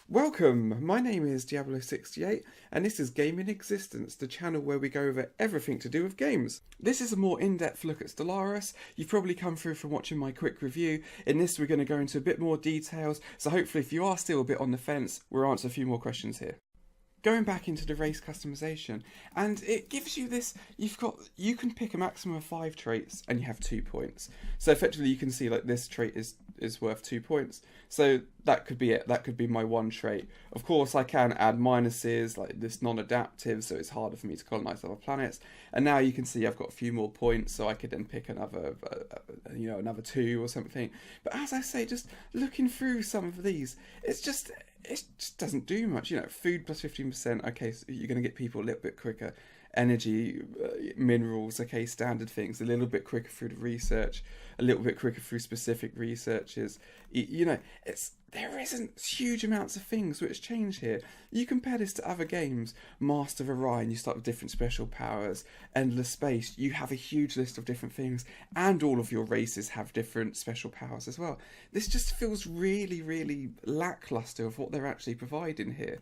Welcome, my name is Diablo68 and this is Gaming Existence, the channel where we go over everything to do with games. This is a more in-depth look at Stellaris. You've probably come through from watching my quick review. In this we're going to go into a bit more details, so hopefully if you are still a bit on the fence, we'll answer a few more questions here. Going back into the race customization, and it gives you this, you can pick a maximum of 5 traits and you have 2 points. So effectively you can see like this trait is worth 2 points. So that could be it, that could be my one trait. Of course I can add minuses, like this non-adaptive, so it's harder for me to colonize other planets. And now you can see I've got a few more points, so I could then pick another, another 2 or something. But as I say, just looking through some of these, it just doesn't do much. Food plus 15%, okay, so you're going to get people a little bit quicker. Energy, minerals, okay, standard things, a little bit quicker through the research, a little bit quicker through specific researches. There isn't huge amounts of things which change here. You compare this to other games, Master of Orion, you start with different special powers, Endless Space, you have a huge list of different things, and all of your races have different special powers as well. This just feels really, really lackluster of what they're actually providing here.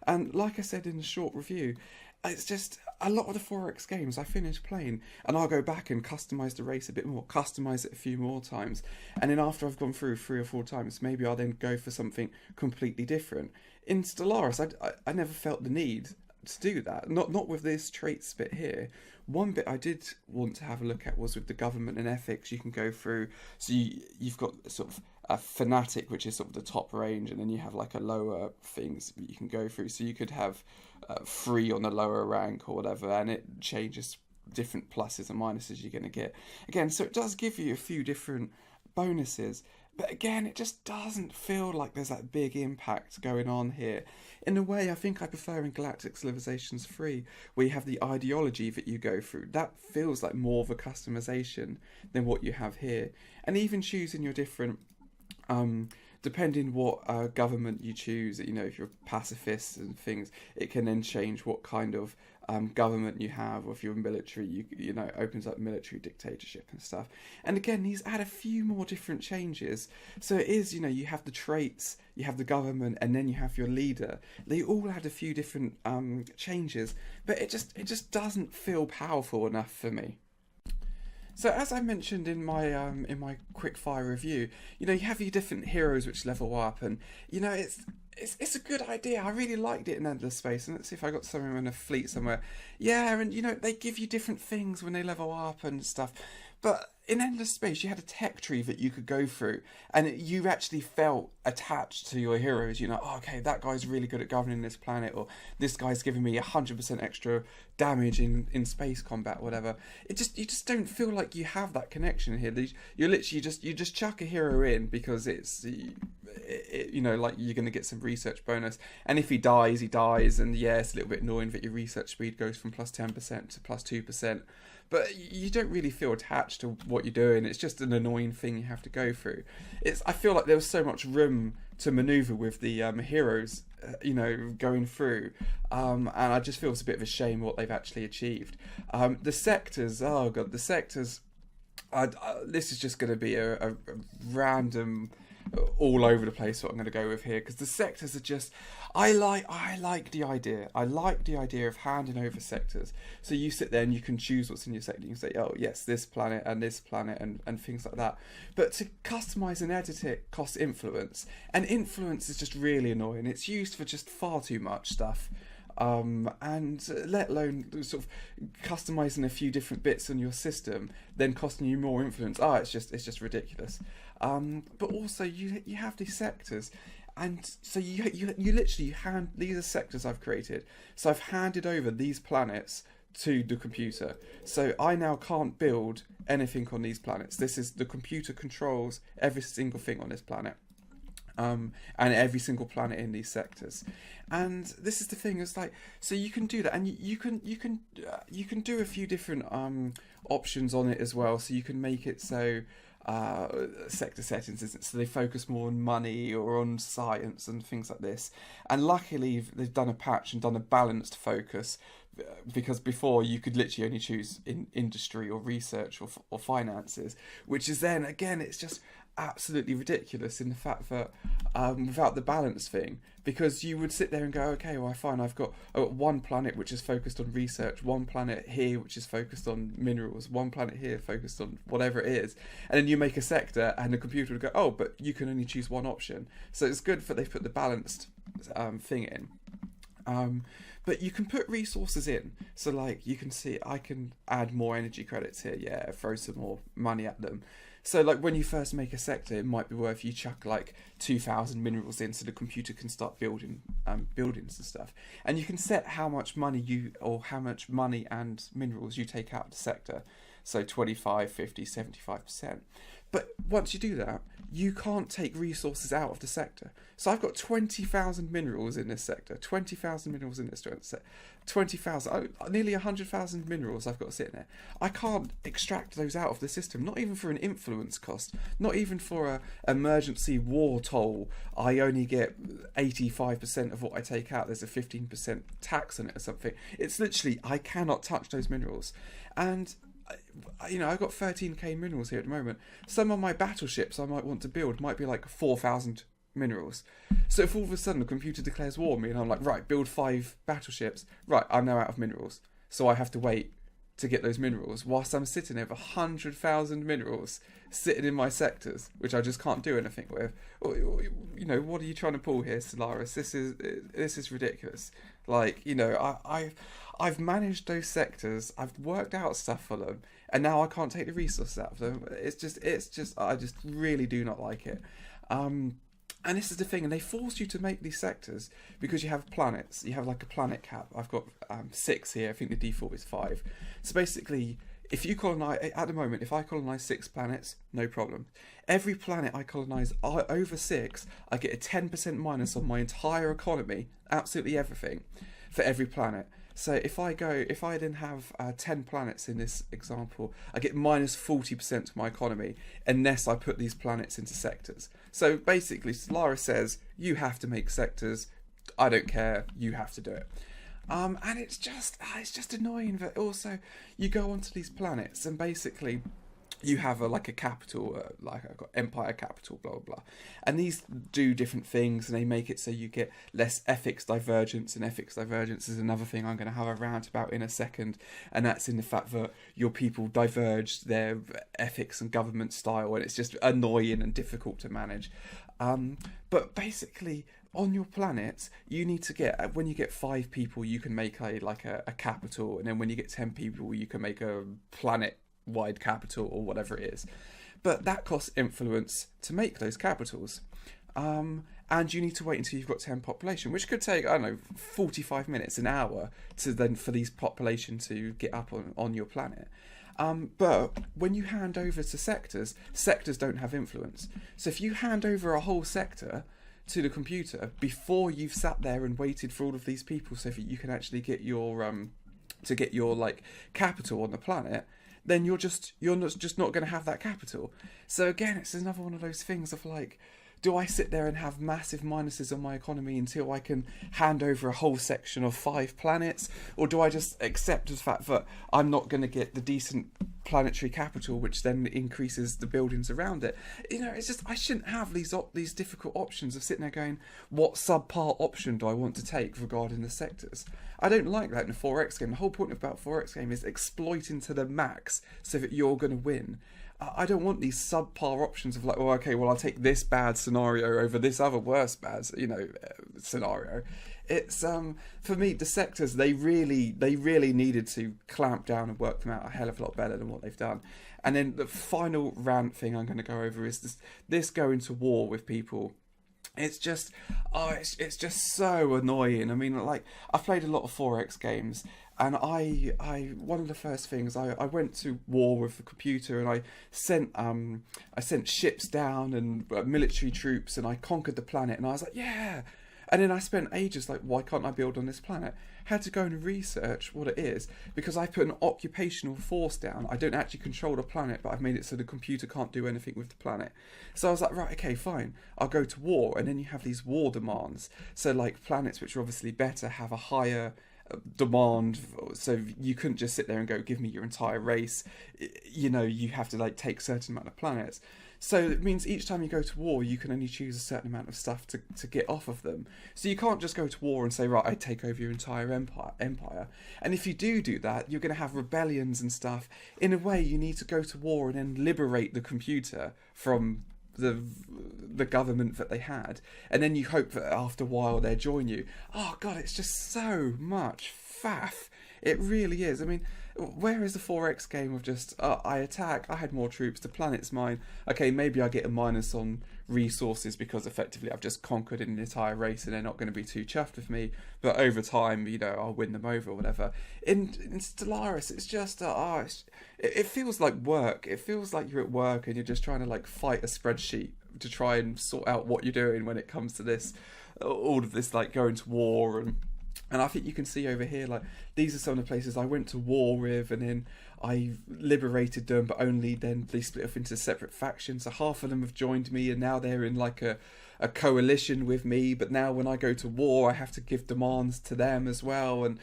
And like I said in the short review, it's just a lot of the 4X games I finish playing and I'll go back and customise the race a bit more, customise it a few more times, and then after I've gone through 3 or 4 times, maybe I'll then go for something completely different. In Stellaris, I never felt the need to do that, not with this traits bit here. One bit I did want to have a look at was with the government and ethics. You can go through, so you've got sort of a fanatic, which is sort of the top range, and then you have like a lower things you can go through. So you could have 3 on the lower rank or whatever, and it changes different pluses and minuses you're going to get. Again, so it does give you a few different bonuses, but again, it just doesn't feel like there's that big impact going on here. In a way, I think I prefer in Galactic Civilizations 3, where you have the ideology that you go through. That feels like more of a customization than what you have here. And even choosing your different depending what government you choose, if you're pacifists and things, it can then change what kind of government you have, or if you're military, opens up military dictatorship and stuff. And again, these add a few more different changes. So it is, you have the traits, you have the government, and then you have your leader. They all add a few different changes, but it just doesn't feel powerful enough for me. So as I mentioned in my quick fire review, you have your different heroes which level up, and it's a good idea. I really liked it in Endless Space, and let's see if I got somewhere in a fleet somewhere. Yeah, and they give you different things when they level up and stuff. But in Endless Space, you had a tech tree that you could go through, and you actually felt attached to your heroes. Oh, okay, that guy's really good at governing this planet, or this guy's giving me 100% extra damage in space combat, whatever. You just don't feel like you have that connection here. You literally just chuck a hero in because it's like you're going to get some research bonus, and if he dies, and yeah, it's a little bit annoying that your research speed goes from plus 10% to plus 2%. But you don't really feel attached to what you're doing. It's just an annoying thing you have to go through. I feel like there was so much room to manoeuvre with the heroes, going through. And I just feel it's a bit of a shame what they've actually achieved. The sectors, oh god, the sectors. This is just going to be a random, all over the place what I'm going to go with here, because the sectors are just, I like the idea. I like the idea of handing over sectors. So you sit there and you can choose what's in your sector. You can say, oh yes, this planet and things like that. But to customize and edit it costs influence, and influence is just really annoying. It's used for just far too much stuff. And let alone sort of customizing a few different bits on your system, then costing you more influence. It's just ridiculous. But also you have these sectors, and so you literally these are sectors I've created. So I've handed over these planets to the computer. So I now can't build anything on these planets. This is the computer controls every single thing on this planet. And every single planet in these sectors, and this is the thing. It's like, so you can do that, and you can do a few different options on it as well. So you can make it so sector settings isn't, so they focus more on money or on science and things like this. And luckily they've done a patch and done a balanced focus, because before you could literally only choose in industry or research or finances, which is then again, it's just absolutely ridiculous in the fact that without the balance thing, because you would sit there and go, okay, well, fine, I've got one planet which is focused on research, one planet here which is focused on minerals, one planet here focused on whatever it is, and then you make a sector and the computer would go, oh, but you can only choose one option. So it's good that they've put the balanced thing in. But you can put resources in, so like you can see I can add more energy credits here, yeah, throw some more money at them. So like when you first make a sector, it might be worth you chuck like 2,000 minerals in so the computer can start building buildings and stuff. And you can set how much money how much money and minerals you take out of the sector. So 25, 50, 75%. But once you do that, you can't take resources out of the sector. So I've got 20,000 minerals in this sector, 20,000 minerals in this sector, 20,000, nearly 100,000 minerals I've got sitting there. I can't extract those out of the system, not even for an influence cost, not even for a emergency war toll. I only get 85% of what I take out. There's a 15% tax on it or something. It's literally, I cannot touch those minerals. And I've got 13k minerals here at the moment. Some of my battleships I might want to build might be like 4,000 minerals. So if all of a sudden the computer declares war on me and I'm like, right, build 5 battleships, right, I'm now out of minerals. So I have to wait to get those minerals whilst I'm sitting there with 100,000 minerals sitting in my sectors, which I just can't do anything with. What are you trying to pull here, Stellaris? This is ridiculous. Like, I've managed those sectors, I've worked out stuff for them, and now I can't take the resources out of them. It's just I just really do not like it. And this is the thing, and they force you to make these sectors because you have planets. You have like a planet cap. I've got 6 here. I think the default is 5. So basically, if you colonize, at the moment, if I colonize 6 planets, no problem. Every planet I colonize over 6, I get a 10% minus on my entire economy, absolutely everything, for every planet. So if I then have 10 planets in this example, I get minus 40% to my economy unless I put these planets into sectors. So basically, Stellaris says, you have to make sectors. I don't care. You have to do it. And it's just annoying that also you go onto these planets and basically you have a capital, like I've got Empire Capital, blah, blah, blah. And these do different things and they make it so you get less ethics divergence. And ethics divergence is another thing I'm going to have a rant about in a second. And that's in the fact that your people diverge their ethics and government style. And it's just annoying and difficult to manage. But basically, on your planets, you need to get, when you get 5 people, you can make a capital. And then when you get 10 people, you can make a planet-wide capital or whatever it is. But that costs influence to make those capitals. And you need to wait until you've got 10 population, which could take, 45 minutes, an hour, for these population to get up on your planet. But when you hand over to sectors don't have influence. So if you hand over a whole sector to the computer before you've sat there and waited for all of these people so that you can actually get your capital on the planet, then you're just not going to have that capital. So again, it's another one of those things of like, do I sit there and have massive minuses on my economy until I can hand over a whole section of 5 planets? Or do I just accept the fact that I'm not going to get the decent planetary capital, which then increases the buildings around it? It's just, I shouldn't have these difficult options of sitting there going, what subpar option do I want to take regarding the sectors? I don't like that in a 4X game. The whole point about 4X game is exploiting to the max so that you're going to win. I don't want these subpar options of like, well, okay, well, I'll take this bad scenario over this other worse bad, scenario. It's for me, the sectors, they really needed to clamp down and work them out a hell of a lot better than what they've done. And then the final rant thing I'm going to go over is this going to war with people. It's just, it's just so annoying. I mean, like, I've played a lot of 4X games, and one of the first things, I went to war with the computer, and I sent ships down and military troops, and I conquered the planet, and I was like, yeah. And then I spent ages like, why can't I build on this planet? Had to go and research what it is, because I put an occupational force down. I don't actually control the planet, but I've made it so the computer can't do anything with the planet. So I was like, right, okay, fine. I'll go to war. And then you have these war demands. So like planets which are obviously better have a higher demand, so you couldn't just sit there and go, give me your entire race. You have to like take certain amount of planets. So it means each time you go to war, you can only choose a certain amount of stuff to get off of them. So you can't just go to war and say, right, I take over your entire empire. And if you do that, you're going to have rebellions and stuff. In a way, you need to go to war and then liberate the computer from the government that they had, and then you hope that after a while they'll join you. Oh god, it's just so much faff. It really is. I mean, where is the 4X game of just I attack, I had more troops, the planet's mine, okay, maybe I get a minus on resources because effectively I've just conquered an entire race and they're not going to be too chuffed with me, but over time, you know, I'll win them over or whatever. In Stellaris, it's just it feels like work. It feels like you're at work and you're just trying to like fight a spreadsheet to try and sort out what you're doing when it comes to this, all of this like going to war. And I think you can see over here, like, these are some of the places I went to war with, and then I liberated them, but only then they split off into separate factions. So half of them have joined me, and now they're in like a coalition with me. But now when I go to war, I have to give demands to them as well. And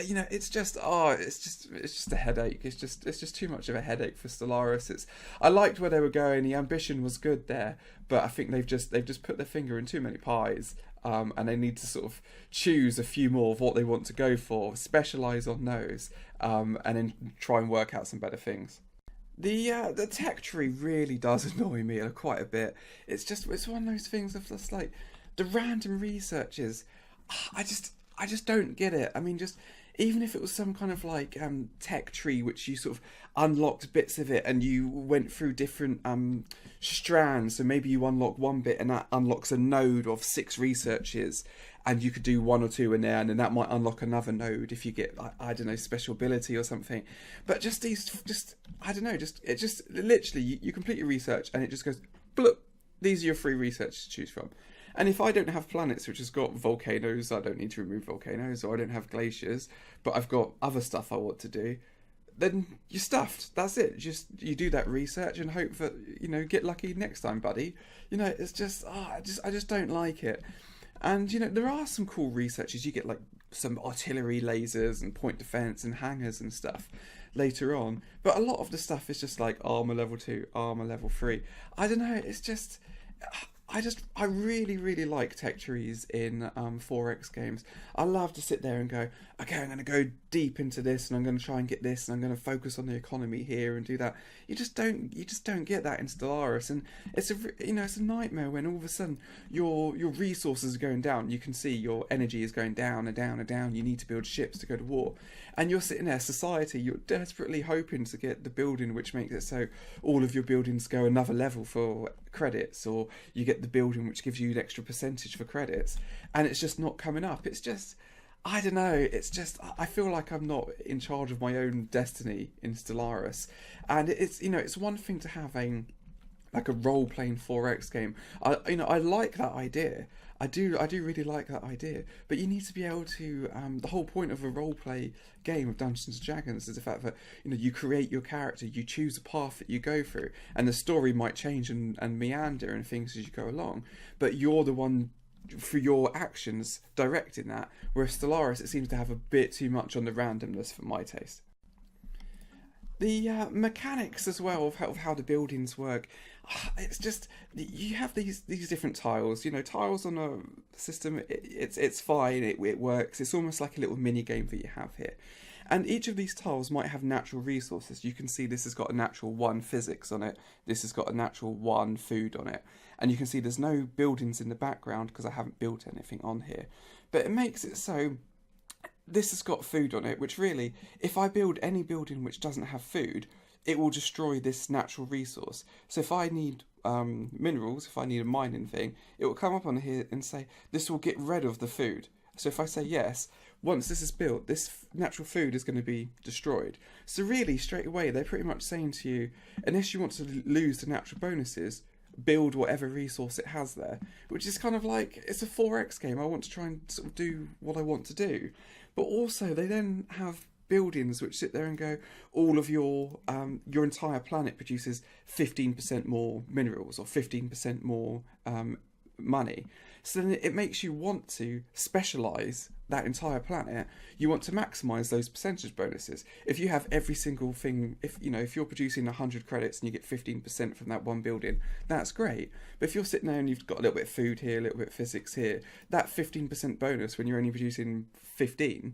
you know, it's just it's just a headache. It's just too much of a headache for Stellaris. I liked where they were going. The ambition was good there, but I think they've just put their finger in too many pies. And they need to sort of choose a few more of what they want to go for, specialise on those, and then try and work out some better things. The tech tree really does annoy me quite a bit. It's one of those things of just like the random researches. I just don't get it. I mean, just even if it was some kind of like tech tree which you sort of unlocked bits of it and you went through different strands, so maybe you unlock one bit and that unlocks a node of 6 researches, and you could do 1 or 2 in there, and then that might unlock another node if you get, I don't know, special ability or something. But just I don't know, it just literally you complete your research and it just goes bloop, these are your 3 researches to choose from. And if I don't have planets which has got volcanoes, I don't need to remove volcanoes, or I don't have glaciers, but I've got other stuff I want to do, then you're stuffed. That's it. You do that research and hope that, you know, get lucky next time, buddy. You know, it's just, I just don't like it. And, you know, there are some cool researches. You get like some artillery lasers and point defense and hangars and stuff later on. But a lot of the stuff is just like armor level 2, armor level 3. I don't know. It's just, I really, really like tech trees in 4X games. I love to sit there and go, okay, I'm going to go deep into this, and I'm going to try and get this, and I'm going to focus on the economy here and do that. You just don't get that in Stellaris, and it's a nightmare when all of a sudden your resources are going down. You can see your energy is going down and down and down. You need to build ships to go to war, and you're sitting there, society. You're desperately hoping to get the building which makes it so all of your buildings go another level for credits, or you get the building which gives you an extra percentage for credits, and it's just not coming up. It's just, I don't know, it's just, I feel like I'm not in charge of my own destiny in Stellaris. And it's, you know, it's one thing to have a role-playing 4X game. I like that idea. I do really like that idea. But you need to be able to, the whole point of a role-play game of Dungeons & Dragons is the fact that, you know, you create your character, you choose a path that you go through, and the story might change and meander and things as you go along, but you're the one for your actions directing that, whereas Stellaris, it seems to have a bit too much on the randomness for my taste. The mechanics as well of how the buildings work, it's just, you have these different tiles, you know, tiles on a system, it's fine, it works, it's almost like a little mini game that you have here. And each of these tiles might have natural resources. You can see this has got a natural 1 physics on it, this has got a natural 1 food on it, and you can see there's no buildings in the background because I haven't built anything on here. But it makes it so this has got food on it, which really, if I build any building which doesn't have food, it will destroy this natural resource. So if I need minerals, if I need a mining thing, it will come up on here and say, this will get rid of the food. So if I say yes, once this is built, this natural food is going to be destroyed. So really, straight away, they're pretty much saying to you, unless you want to lose the natural bonuses, build whatever resource it has there. Which is kind of like, it's a 4X game. I want to try and sort of do what I want to do. But also, they then have buildings which sit there and go, all of your entire planet produces 15% more minerals or 15% more money. So then it makes you want to specialise that entire planet, you want to maximize those percentage bonuses. If you have every single thing, if you're producing 100 credits and you get 15% from that one building, that's great. But if you're sitting there and you've got a little bit of food here, a little bit of physics here, that 15% bonus when you're only producing 15,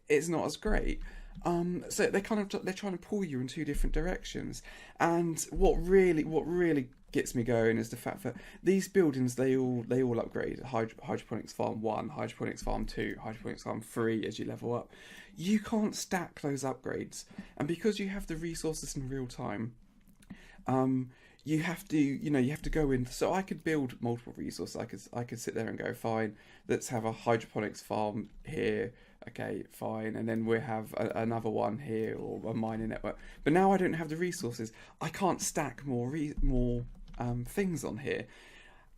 it's not as great. So they're trying to pull you in two different directions. And what really gets me going is the fact that these buildings, they all upgrade. Hydroponics Farm 1, Hydroponics Farm 2, Hydroponics Farm 3 as you level up. You can't stack those upgrades, and because you have the resources in real time, you have to go in. So I could build multiple resources. I could sit there and go, fine, let's have a hydroponics farm here. Okay, fine, and then we have another one here, or a mining network. But now I don't have the resources. I can't stack more things on here,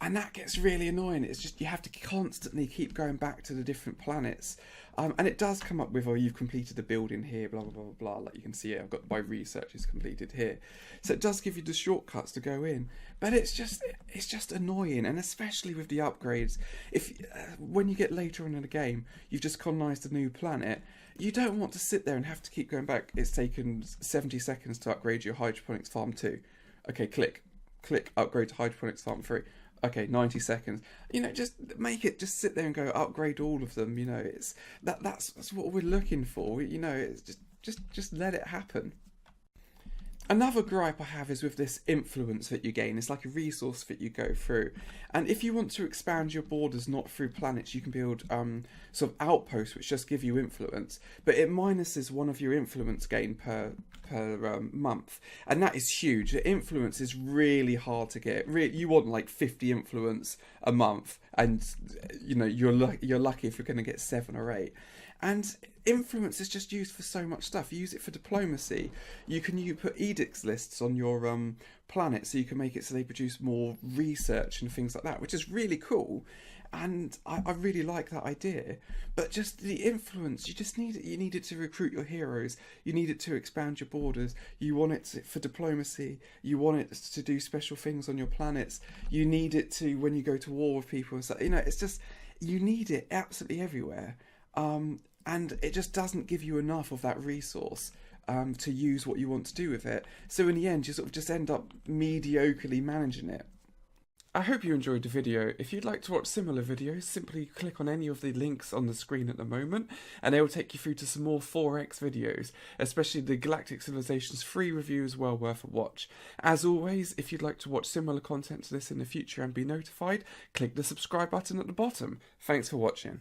and that gets really annoying. It's just you have to constantly keep going back to the different planets, and it does come up with, oh, you've completed the building here, blah blah blah blah. Like you can see here, I've got my research is completed here, so it does give you the shortcuts to go in. But it's just annoying, and especially with the upgrades. If when you get later on in the game, you've just colonised a new planet, you don't want to sit there and have to keep going back. It's taken 70 seconds to upgrade your hydroponics farm 2. Okay, click, upgrade to hydroponics farm 3. Okay, 90 seconds. Just make it. Just sit there and go upgrade all of them. It's that's what we're looking for. It's just let it happen. Another gripe I have is with this influence that you gain. It's like a resource that you go through. And if you want to expand your borders not through planets, you can build sort of outposts which just give you influence. But it minuses one of your influence gain per month. And that is huge. The influence is really hard to get. You want like 50 influence a month. And you're lucky if you're going to get 7 or 8. And influence is just used for so much stuff. You use it for diplomacy. You put edicts lists on your planet, so you can make it so they produce more research and things like that, which is really cool. And I really like that idea. But just the influence, you just need it. You need it to recruit your heroes. You need it to expand your borders. You want it for diplomacy. You want it to do special things on your planets. You need it to when you go to war with people. So, it's just, you need it absolutely everywhere. And it just doesn't give you enough of that resource to use what you want to do with it. So in the end, you sort of just end up mediocrely managing it. I hope you enjoyed the video. If you'd like to watch similar videos, simply click on any of the links on the screen at the moment, and they will take you through to some more 4X videos, especially the Galactic Civilizations 3 review is well worth a watch. As always, if you'd like to watch similar content to this in the future and be notified, click the subscribe button at the bottom. Thanks for watching.